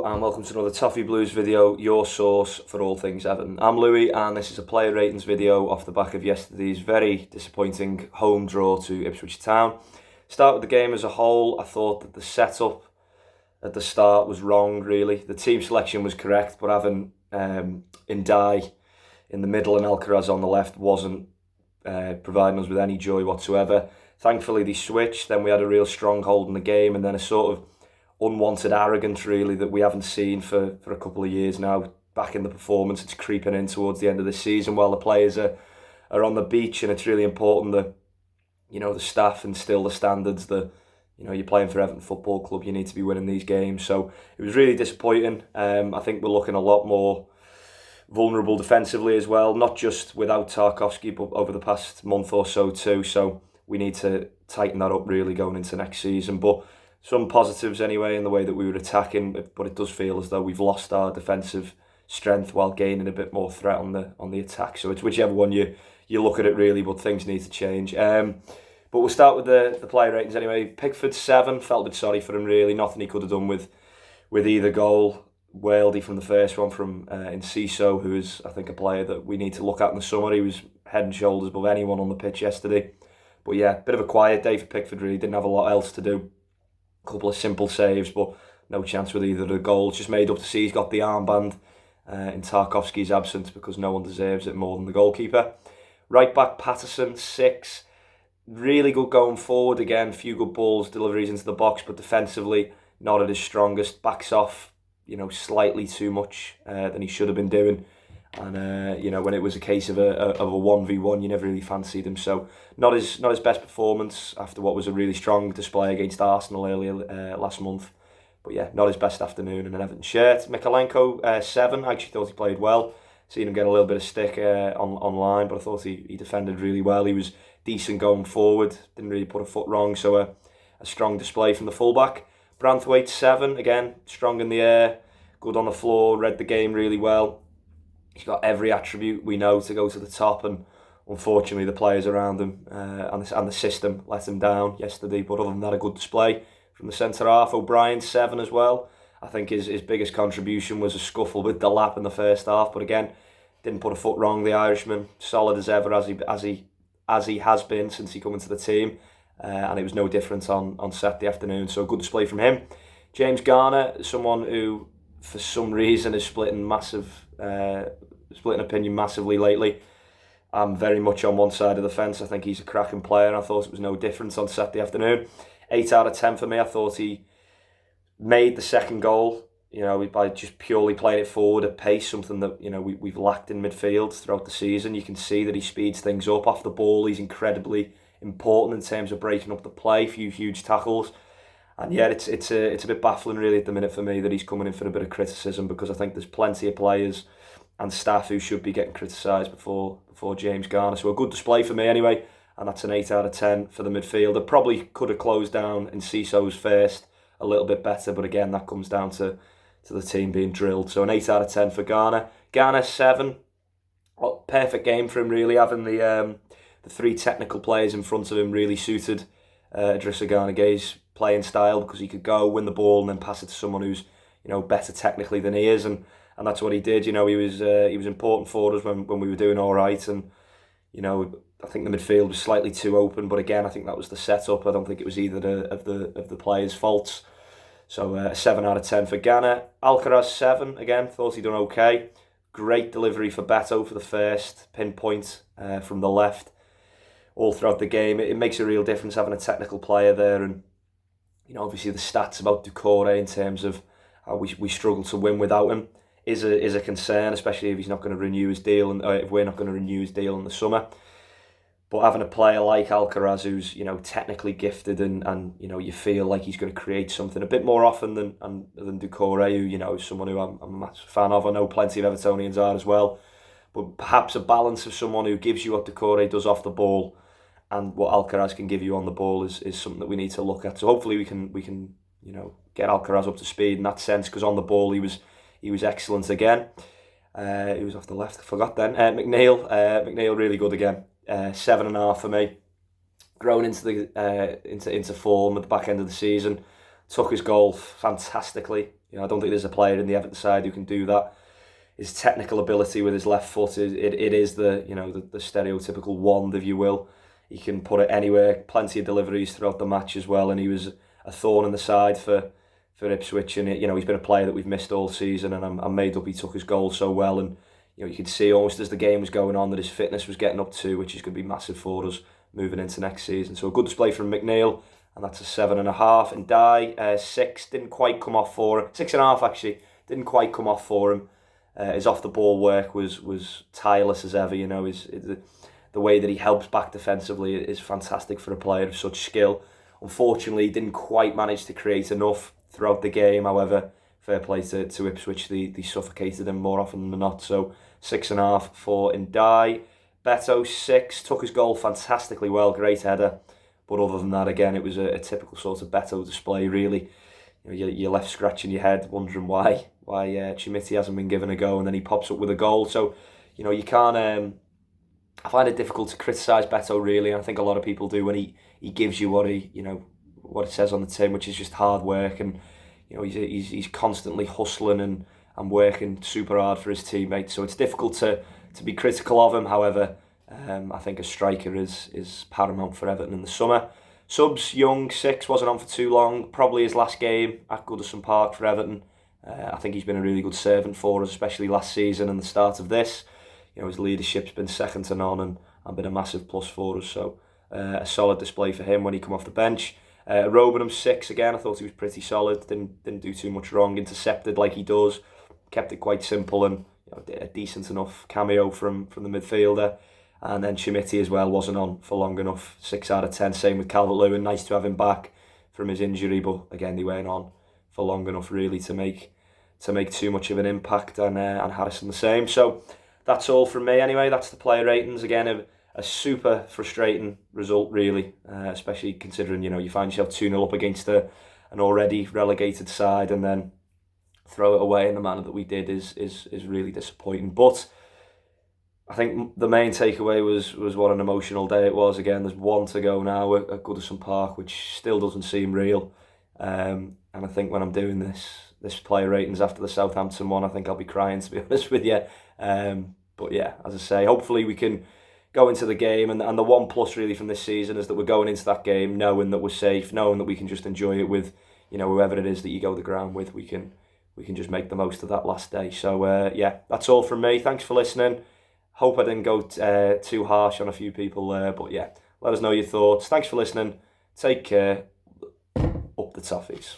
Hello and welcome to another Toffee Blues video, your source for all things Everton. I'm Louis and this is a player ratings video off the back of yesterday's very disappointing home draw to Ipswich Town. Start with the game as a whole. I thought that the setup at the start was wrong really. The team selection was correct, but having Ndai in the middle and Alcaraz on the left wasn't providing us with any joy whatsoever. Thankfully they switched, then we had a real stronghold in the game and then a sort of unwanted arrogance really that we haven't seen for a couple of years now. Back in the performance, it's creeping in towards the end of the season while the players are on the beach, and it's really important that the staff instill the standards that you're playing for Everton Football Club, you need to be winning these games. So it was really disappointing. I think we're looking a lot more vulnerable defensively as well, not just without Tarkowski but over the past month or so too, so we need to tighten that up really going into next season. But some positives anyway in the way that we were attacking, but it does feel as though we've lost our defensive strength while gaining a bit more threat on the attack. So it's whichever one you look at it really, but things need to change. But we'll start with the player ratings anyway. Pickford 7, felt a bit sorry for him really. Nothing he could have done with either goal. Worldy from the first one from Enciso, who is I think a player that we need to look at in the summer. He was head and shoulders above anyone on the pitch yesterday. But yeah, bit of a quiet day for Pickford really. Didn't have a lot else to do. A couple of simple saves, but no chance with either of the goals. Just made up to see he's got the armband in Tarkowski's absence because no one deserves it more than the goalkeeper. Right back Patterson 6, really good going forward again. Few good balls, deliveries into the box, but defensively not at his strongest. Backs off, slightly too much than he should have been doing. And when it was a case of a 1v1, you never really fancied him. So not his best performance after what was a really strong display against Arsenal earlier last month. But yeah, not his best afternoon in an Everton shirt. Mykolenko 7, I actually thought he played well. Seen him get a little bit of stick online, but I thought he defended really well. He was decent going forward, didn't really put a foot wrong. So a strong display from the fullback. Branthwaite 7, again, strong in the air, good on the floor, read the game really well. He's got every attribute we know to go to the top, and unfortunately the players around him and the system let him down yesterday. But other than that, a good display from the centre half. O'Brien 7 as well. I think his biggest contribution was a scuffle with Delap in the first half, but again didn't put a foot wrong. The Irishman solid as ever as he has been since he come into the team, and it was no different on Saturday afternoon. So a good display from him. James Garner, someone who for some reason is splitting opinion massively lately. I'm very much on one side of the fence. I think he's a cracking player. I thought it was no difference on Saturday afternoon. 8 out of 10 for me. I thought he made the second goal, by just purely playing it forward at pace, something that we've lacked in midfield throughout the season. You can see that he speeds things up off the ball. He's incredibly important in terms of breaking up the play, few huge tackles. And yeah, it's a bit baffling really at the minute for me that he's coming in for a bit of criticism, because I think there's plenty of players and staff who should be getting criticised before James Garner. So a good display for me anyway, and that's an 8 out of 10 for the midfielder. Probably could have closed down Enciso's first a little bit better, but again that comes down to the team being drilled. So an 8 out of 10 for Garner. Garner 7, perfect game for him really. Having the 3 technical players in front of him really suited Idrissa Gana Gueye's playing style, because he could go win the ball and then pass it to someone who's better technically than he is, and that's what he did. He was important for us when we were doing all right, and I think the midfield was slightly too open, but again I think that was the setup. I don't think it was either of the players' faults. So a 7 out of 10 for Garner. Alcaraz 7, again thought he'd done okay. Great delivery for Beto for the first pinpoint from the left all throughout the game. It makes a real difference having a technical player there, and obviously the stats about Doucouré in terms of how we struggle to win without him is a concern, especially if he's not going to renew his deal, and if we're not going to renew his deal in the summer. But having a player like Alcaraz who's technically gifted and you feel like he's going to create something a bit more often than Doucouré, who is someone who I'm a massive fan of. I know plenty of Evertonians are as well, but perhaps a balance of someone who gives you what Doucouré does off the ball and what Alcaraz can give you on the ball is something that we need to look at. So hopefully we can get Alcaraz up to speed in that sense, because on the ball he was excellent again. He was off the left, I forgot then. McNeil really good again. 7.5 for me. Grown into form at the back end of the season. Took his goal fantastically. I don't think there's a player in the Everton side who can do that. His technical ability with his left foot it is the the stereotypical wand, if you will. He can put it anywhere. Plenty of deliveries throughout the match as well, and he was a thorn in the side for Ipswich. And he's been a player that we've missed all season, and I'm made up he took his goal so well. And you could see almost as the game was going on that his fitness was getting up too, which is going to be massive for us moving into next season. So a good display from McNeil, and that's a 7.5. And Dye 6 didn't quite come off for him. 6.5 actually didn't quite come off for him. His off the ball work was tireless as ever. The way that he helps back defensively is fantastic for a player of such skill. Unfortunately, he didn't quite manage to create enough throughout the game. However, fair play to Ipswich. They suffocated him more often than not. So 6.5 for Dye. Beto 6 took his goal fantastically well. Great header. But other than that, again, it was a typical sort of Beto display, really. You're left scratching your head, wondering why Chimiti hasn't been given a go, and then he pops up with a goal. So, you can't. I find it difficult to criticise Beto, really, and I think a lot of people do when he gives you what it says on the tin, which is just hard work, and he's constantly hustling and working super hard for his teammates. So it's difficult to be critical of him. However, I think a striker is paramount for Everton in the summer. Subs, Young 6, wasn't on for too long. Probably his last game at Goodison Park for Everton. I think he's been a really good servant for us, especially last season and the start of this. His leadership's been second to none and been a massive plus for us. So a solid display for him when he come off the bench. Robenham 6 again. I thought he was pretty solid. Didn't do too much wrong. Intercepted like he does. Kept it quite simple and a decent enough cameo from the midfielder. And then Chimiti as well wasn't on for long enough. 6 out of 10. Same with Calvert-Lewin. Nice to have him back from his injury, but again they weren't on for long enough really to make too much of an impact. And Harrison the same. So that's all from me anyway. That's the player ratings. Again, a super frustrating result really, especially considering you find yourself 2-0 up against an already relegated side and then throw it away in the manner that we did is really disappointing. But I think the main takeaway was what an emotional day it was. Again, there's one to go now at Goodison Park, which still doesn't seem real. And I think when I'm doing this player ratings after the Southampton one, I think I'll be crying, to be honest with you. But yeah, as I say, hopefully we can go into the game, and the one plus really from this season is that we're going into that game knowing that we're safe, knowing that we can just enjoy it with whoever it is that you go the ground with. We can just make the most of that last day. So yeah, that's all from me. Thanks for listening. Hope I didn't go too harsh on a few people there, but yeah, let us know your thoughts. Thanks for listening. Take care. Up the Toffees.